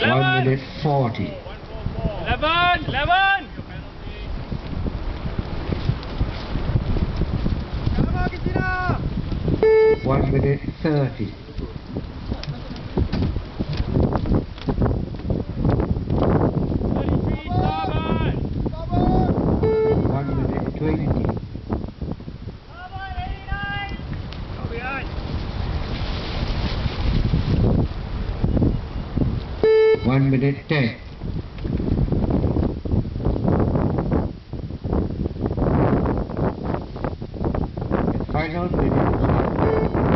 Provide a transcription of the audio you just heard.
1 minute 40. 11, 11. 1 minute 30. 1 minute 20. 1 minute 10. The final minute.